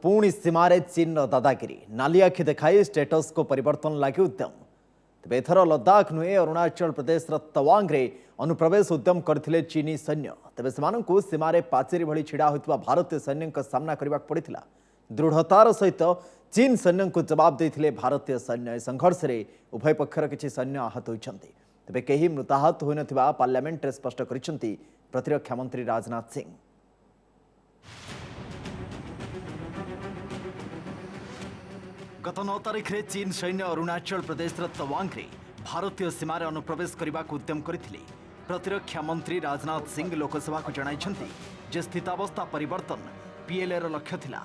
पुणी सीमार चीन दादागिरी नाली आखि देखाई स्टेटस को परिवर्तन लगे उद्यम तेज एथर लद्दाख नुहे अरुणाचल प्रदेश तवांग अनुप्रवेश उद्यम करथिले चीनी सैन्य तेज से सीमार पाचेरी भली छिड़ा होता भारतीय सैन्य सामना करने पड़ा दृढ़तार सहित चीन सैन्य को जवाब देते भारतीय सैन्य संघर्ष में उभय पक्षर किसी सैन्य आहत होती तेज कहीं मृताहत हो न पार्लियामेंट स्पष्ट कर प्रतिरक्षा मंत्री राजनाथ सिंह। गत 9 तारिख में चीन सैन्य अरुणाचल प्रदेश तवांग भारतीय सीमार अनुप्रवेश करने को उद्यम करथिले। प्रतिरक्षा मंत्री राजनाथ सिंह लोकसभा को जणाइछन्ति जे स्थितावस्था परिवर्तन पीएलए रो लक्ष्य थिला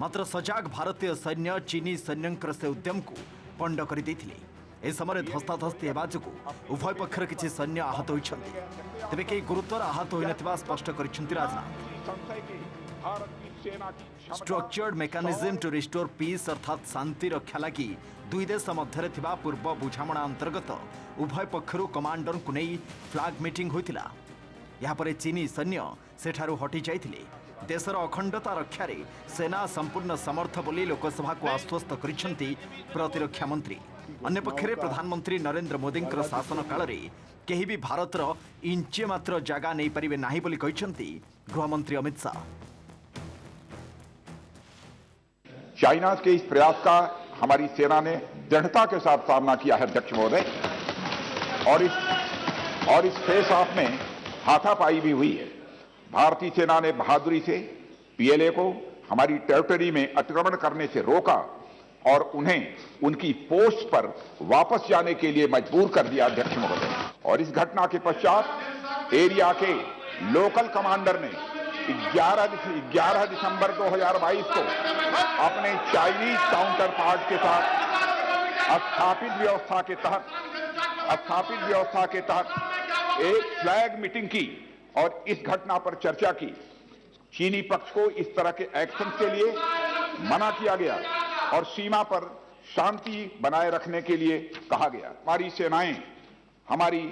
मात्र सजाग भारतीय सैन्य चीनी सैन्यंकर से उद्यम को पंड कर देथिले। ए समय धस्ताधस्ती हेबा जोगु उभय पक्षर किछि सैन्य आहत होइछन्ति तेबे केही गुरुतर आहत होई नथिबा स्पष्ट करिछन्ति Rajnath. Structured mechanism to restore peace अर्थात शांति रक्षा लगी दुई देश मध्य थिबा पूर्व बुझामणा अंतर्गत उभय पक्षरु कमांडर को नहीं फ्लैग मीटिंग होइतिला। यहाँ पर चीनी सैन्य सेठारु हटि जाइथिले। देशर अखंडता रक्षारे सेना संपूर्ण समर्थ बोली लोकसभा को आश्वस्त करिसेंति प्रतिरक्षा मंत्री। अन्य पक्षरे प्रधानमंत्री नरेंद्र मोदी शासन काल में केही भी भारतर इंचे मात्र जगह नहीं पारिबे नाही बोली कहिसेंति गृहमंत्री अमित शाह। चाइना के इस प्रयास का हमारी सेना ने दृढ़ता के साथ सामना किया है अध्यक्ष महोदय, और इस फेस ऑफ में हाथापाई भी हुई है। भारतीय सेना ने बहादुरी से पीएलए को हमारी टेरिटरी में अतिक्रमण करने से रोका और उन्हें उनकी पोस्ट पर वापस जाने के लिए मजबूर कर दिया अध्यक्ष महोदय। और इस घटना के पश्चात एरिया के लोकल कमांडर ने 11 दिसंबर 2022 को अपने चाइनीज काउंटर पार्ट के साथ स्थापित व्यवस्था के तहत एक फ्लैग मीटिंग की और इस घटना पर चर्चा की। चीनी पक्ष को इस तरह के एक्शन के लिए मना किया गया और सीमा पर शांति बनाए रखने के लिए कहा गया। हमारी सेनाएं हमारी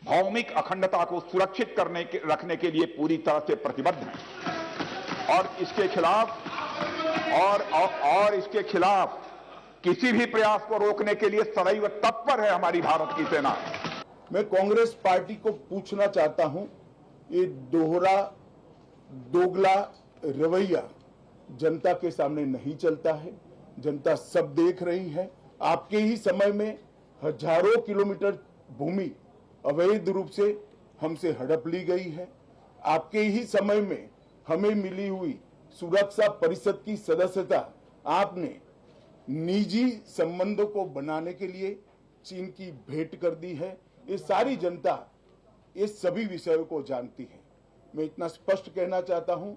भौमिक अखंडता को सुरक्षित रखने के लिए पूरी तरह से प्रतिबद्ध हैं और इसके खिलाफ किसी भी प्रयास को रोकने के लिए सदैव तत्पर है हमारी भारत की सेना। मैं कांग्रेस पार्टी को पूछना चाहता हूं, ये दोगला रवैया जनता के सामने नहीं चलता है। जनता सब देख रही है। आपके ही समय में हजारों किलोमीटर भूमि अवैध रूप से हमसे हड़प ली गई है। आपके ही समय में हमें मिली हुई सुरक्षा परिषद की सदस्यता आपने निजी संबंधों को बनाने के लिए चीन की भेंट कर दी है। ये सारी जनता ये सभी विषयों को जानती है। मैं इतना स्पष्ट कहना चाहता हूं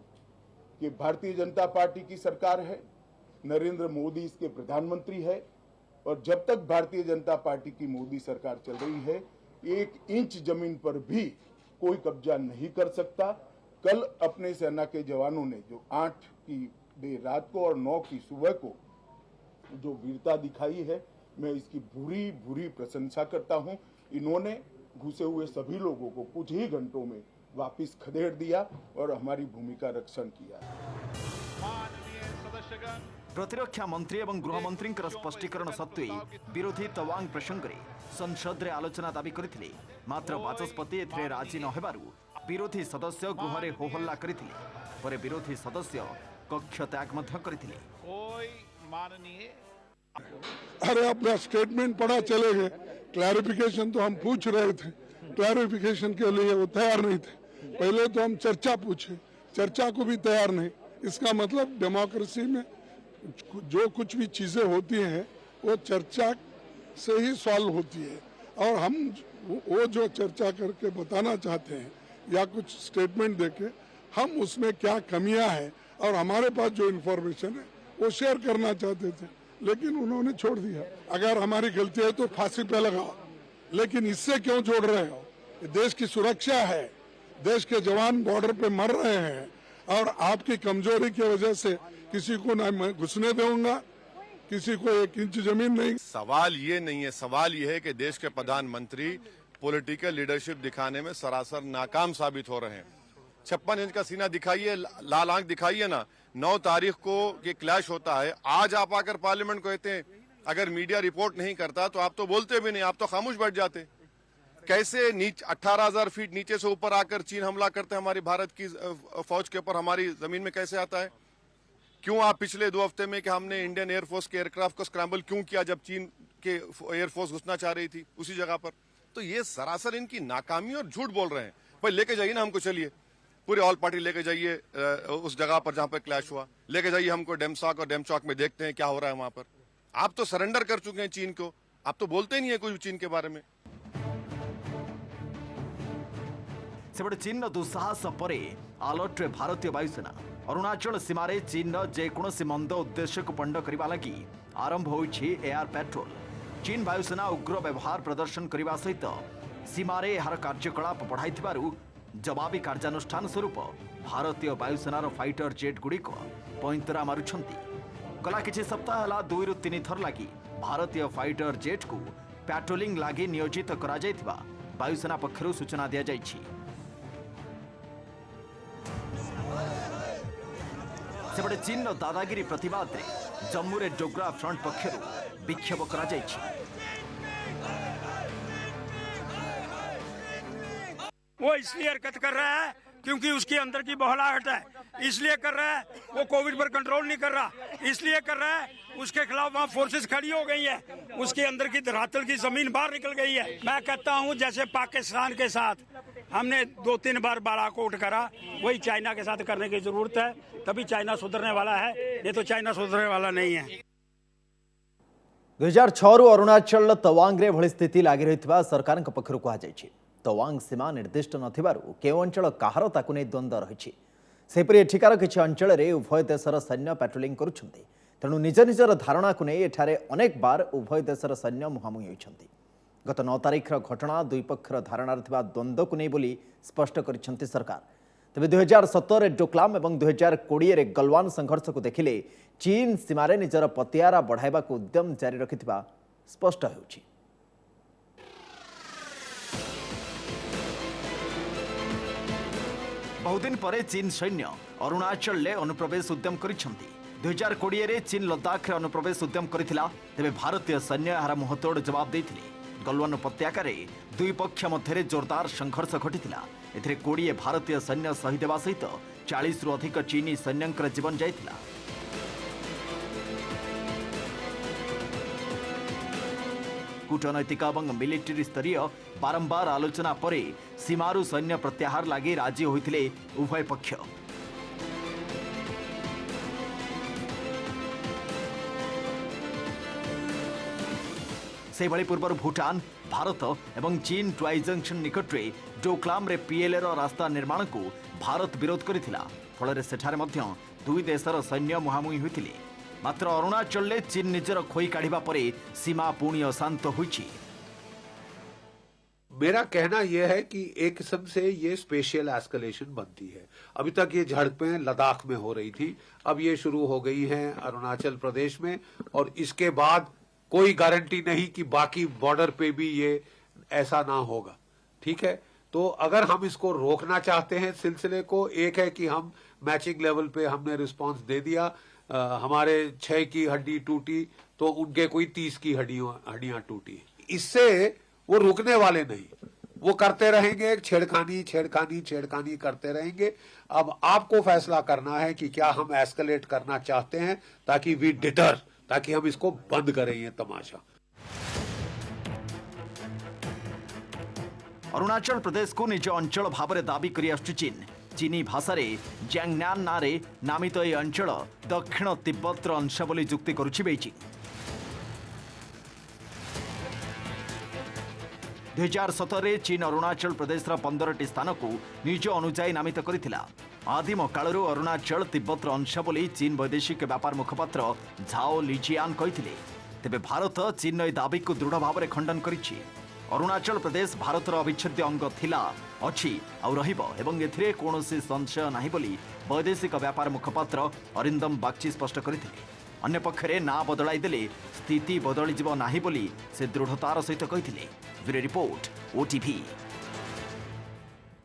कि भारतीय जनता पार्टी की सरकार है, नरेंद्र मोदी इसके प्रधानमंत्री है और जब तक भारतीय जनता पार्टी की मोदी सरकार चल रही है 1 इंच जमीन पर भी कोई कब्जा नहीं कर सकता। कल अपने सेना के जवानों ने जो 8 की देर रात को और 9 की सुबह को जो वीरता दिखाई है, मैं इसकी भूरी प्रशंसा करता हूं। इन्होंने घुसे हुए सभी लोगों को कुछ ही घंटों में वापस खदेड़ दिया और हमारी भूमि का रक्षण किया। प्रतिरक्षा मंत्री और गृहमंत्री स्पष्टीकरण सत्वे विरोधी तवांग प्रसंग में संसद में आलोचना दाबी करथिले मात्र बाचस्पति एथिरे राजी न हेबारु विरोधी सदस्य गृह में होहल्ला करथिले पर विरोधी सदस्य कक्ष त्याग मध्य करथिले। अरे अपना स्टेटमेंट पढ़ा चले गए, क्लैरिफिकेशन तो हम पूछ रहे थे, क्लैरिफिकेशन के लिए वो तैयार नहीं थे। पहले तो हम चर्चा पूछे, चर्चा को भी तैयार नहीं। इसका मतलब डेमोक्रेसी में जो कुछ भी चीजें होती हैं वो चर्चा से ही सॉल्व होती है और हम वो जो चर्चा करके बताना चाहते हैं या कुछ स्टेटमेंट देके हम उसमें क्या कमियां हैं और हमारे पास जो इन्फॉर्मेशन है वो शेयर करना चाहते थे, लेकिन उन्होंने छोड़ दिया। अगर हमारी गलती है तो फांसी पे लगाओ, लेकिन इससे क्यों जोड़ रहे हो? देश की सुरक्षा है, देश के जवान बॉर्डर पे मर रहे हैं और आपकी कमजोरी की वजह से किसी को ना मैं घुसने दूंगा, किसी को 1 इंच जमीन नहीं। सवाल ये नहीं है, सवाल ये है कि देश के प्रधानमंत्री पॉलिटिकल लीडरशिप दिखाने में सरासर नाकाम साबित हो रहे हैं। 56 इंच का सीना दिखाइए, लाल आंख दिखाइए ना, 9 तारीख को ये क्लैश होता है, आज आप आकर पार्लियामेंट को कहते हैं अगर मीडिया रिपोर्ट नहीं करता तो आप तो बोलते भी नहीं, आप तो खामोश बैठ जाते। कैसे 18,000 फीट नीचे से ऊपर आकर चीन हमला करते हैं हमारी भारत की फौज के ऊपर, हमारी जमीन में कैसे आता है? क्यों आप पिछले 2 हफ्ते में कि हमने इंडियन एयरफोर्स के एयरक्राफ्ट को स्क्रैम्बल क्यों किया जब चीन के एयरफोर्स घुसना चाह रही थी उसी जगह पर? तो ये सरासर इनकी नाकामी और झूठ बोल रहे हैं। भाई लेके जाइए ना हमको, चलिए पूरे ऑल पार्टी लेके जाइए उस जगह पर जहां पर क्लैश हुआ, लेके जाइए हमको डेमसाक और डेमचौक में, देखते हैं क्या हो रहा है वहां पर। आप तो सरेंडर कर चुके हैं चीन को, आप तो बोलते ही नहीं है कुछ चीन के बारे में। सेपटे चीन दुस्साहस पर अलर्ट भारतीय वायुसेना। अरुणाचल सीमार चीन जेकोसी मंद उद्देश्य को पंड करने लगी आरंभ होइछि एयर पेट्रोल। चीन वायुसेना उग्र व्यवहार प्रदर्शन करने सहित सीमार यार कार्यकलाप बढ़ाई जवाबी कार्यानुष्ठान स्वरूप भारतीय वायुसेनार फाइटर जेट गुड़िक पैंतरा मारुछंती। गला किछि सप्ताह है 2 ରୁ 3 थर लगी भारतीय फाइटर जेट को पेट्रोलिंग लगी नियोजित करा जायथिबा वायुसेना पक्षरु सूचना दिया जायछि। सेपटे चीन दादागिरी प्रतिवाद रे जम्मू रे डोगरा फ्रंट पक्षरु विक्षोभ करा जायछि। वो इसलिए हरकत कर रहा है क्योंकि उसके अंदर की बौखलाहट है, इसलिए कर रहा है। वो कोविड पर कंट्रोल नहीं कर रहा, इसलिए कर रहा है। उसके खिलाफ वहाँ फोर्सेस खड़ी हो गई है, उसके अंदर की धरातल की जमीन बाहर निकल गई है। मैं कहता हूँ जैसे पाकिस्तान के साथ हमने 2-3 बार बालाकोट करा, वही चाइना के साथ करने की जरूरत है, तभी चाइना सुधरने वाला है, नहीं तो चाइना सुधरने वाला नहीं है। 2006 अरुणाचल तवांग रे भली स्थिति लागी रहितबा सरकार पक्षरु कहा जायछि। तवांग सीमा निर्दिष्ट नथिबारु केउ अंचल काहार ताकु नै द्वंद्व रहिछि। सेपरि एठिकार किछि अंचल रे उभय देशर सैन्य पेट्रोलिंग करुछन्ति, तेणु निज निजर धारणा को नै एठारे अनेक बार उभय देशर सैन्य मुहांमुही होइछन्ति। गत 9 तारिखर घटना दुई पक्षर धारणार थिबा द्वंद्व को नै बोली स्पष्ट करिछन्ति सरकार। तेबे 2017 रे डोकलाम एवं 2020 रे गलवान संघर्ष को देखिले चीन सीमारे निजर पतियारा बढ़ाइबाकू उद्यम जारी रखिथिबा स्पष्ट हेउछि। बहुदिन पर चीन सैन्य अरुणाचल ले अनुप्रवेश उद्यम करिछन्ति। 2020 रे चीन लद्दाख रे अनुप्रवेश उद्यम करिथिला, तेबे भारतीय सैन्य यार मुहतोड़ जवाब देथिले। गलवान उपत्यकारे दुई पक्ष मध्य जोरदार संघर्ष घटिथिला। एथिरे 20 भारतीय सैन्य शहीद हेबा सहित 40 रु अधिक चीनी सैन्यंकर जीवन जाइथिला। कूटनैतिक और मिलिटरी स्तरीय बारंबार आलोचना पर सीमारू सैन्य प्रत्याहार लगी राजी होते उभय पक्ष। से भली पूर्व भूटान भारत एवं चीन ट्वाई जंक्शन निकट में डोकलाम रे पीएलए रास्ता निर्माण को भारत विरोध करथिला। फल सेठारे मध्य दुई देशर सैन्य मुहांमुही होते। मात्र अरुणाचल ले चीन निजर खोई काढ़िबा परे सीमा पुणी अशांत होइछि। मेरा कहना यह है कि एक किस्म से ये स्पेशल एस्केलेशन बनती है। अभी तक ये झड़पें लद्दाख में हो रही थी, अब ये शुरू हो गई हैं अरुणाचल प्रदेश में, और इसके बाद कोई गारंटी नहीं कि बाकी बॉर्डर पे भी ये ऐसा ना होगा। ठीक है, तो अगर हम इसको रोकना चाहते हैं सिलसिले को, एक है कि हम मैचिंग लेवल पे हमने रिस्पांस दे दिया, हमारे 6 की हड्डी टूटी तो उनके कोई 30 की हड्डियां टूटी। इससे वो रुकने वाले नहीं, वो करते रहेंगे, छेड़खानी करते रहेंगे। अब आपको फैसला करना है कि क्या हम एस्केलेट करना चाहते हैं ताकि वी डिटर, ताकि हम इसको बंद करें ये तमाशा। अरुणाचल प्रदेश को निज अंचल भाव में दाबी करि आसुछि चीन। चीनी भाषा रे ज्यांगनान नारे नामित यह अंचल दक्षिण तिब्बतर अंश बोली जुक्ति करुछि बेइजिंग। 2017 रे चीन अरुणाचल प्रदेश 15टी स्थान को निज अनुजाई नामित करिथिला। आदिम कालरू अरुणाचल तिब्बतर अंश बोली चीन वैदेशिक व्यापार मुखपात्र झाओ लिजियान कहिथिले। तेबे भारत चीन ए दाबी को दृढ़ भाव में खंडन करिछि। अरुणाचल प्रदेश भारतर अविच्छेद्य अंग थिला, अछि और रहिबो एवं एथिरे कोनोसी संशय नाही बोली वैदेशिक व्यापार मुखपात्र अरिंदम बागची स्पष्ट करिथिले। अन्य पक्षरे ना बदलाई देले स्थिति बदली जिवो नाही बोली से दृढ़तार सहित कहिथिले। Bureau report, OTV.